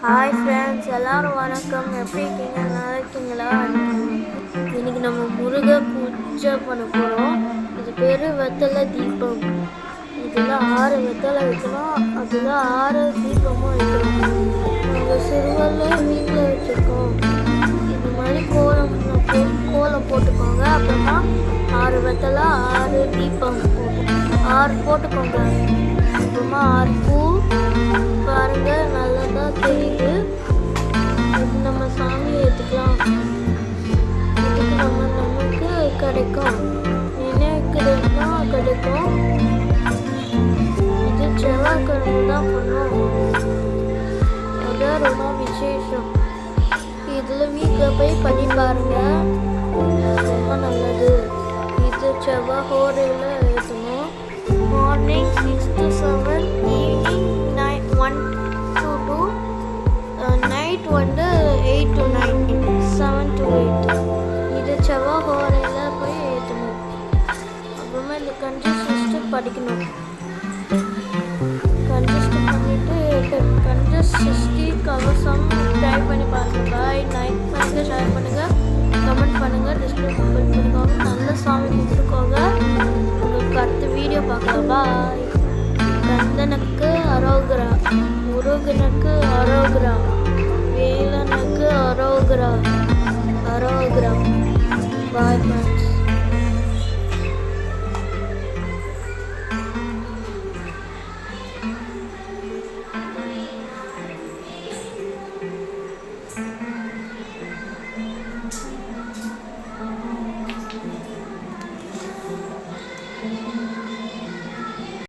Hi friends, எல்லோரும் வணக்கம். எப்படி இருக்கீங்க? நல்லா இருக்கீங்களா? இன்றைக்கி நம்ம முருகை பூஜை பண்ண போகிறோம். இது பேர் வெத்தலை தீபம். இதில் 6 வெத்தலை வைக்கணும். அதில் 6 தீபமும் வைக்கணும். நாங்கள் சிறுவரில் வீட்டில் வச்சுருக்கோம். இந்த மாதிரி கோலம் போட்டுக்கோங்க. அப்புறமா 6 வெத்தலை 6 தீபம் 6 போட்டுக்கோங்க. அப்புறமா 6 பூ பாருங்கள், நல்லதா தெரியுது. இது நம்ம சாமியை ஏற்றுக்கலாம். இதுக்கு நமக்கு கிடைக்கும், நினைக்கிறதுனா கிடைக்கும். இது செவ்வாய்க்கிழமை தான் பண்ணோம். அதான் ரொம்ப விசேஷம். இதில் வீட்டில் போய் பண்ணி பாருங்க, ரொம்ப நல்லது. இது செவ்வாய் ஹோரையில் ஏற்றணும். Morning 6 to 7, evening 1 to 2, night 8 to 9, 7 to 8. இது செவ்வாய் ஹோரையில் போய் ஏற்றணும். அப்புறமா இந்த கஞ்சஸ்ட் படிக்கணும். கஞ்சஸ்ட் பண்ணிவிட்டு கஞ்சஸ்டி கவசம் ட்ரை பண்ணி பாருங்கள். பாய். லைக் பண்ணுங்கள், ஷேர் பண்ணுங்கள், கமெண்ட் பண்ணுங்கள், டிஸ்கிரிப்ஷன் பண்ணிக்கோங்க. நல்ல சாமி கொடுத்துக்கோங்க. உங்களுக்கு அடுத்த வீடியோ பார்க்கலாம். பாய். கந்தனுக்கு அரோகரா, முருகனுக்கு அரோகரா, வேலனுக்கு அரோகரா.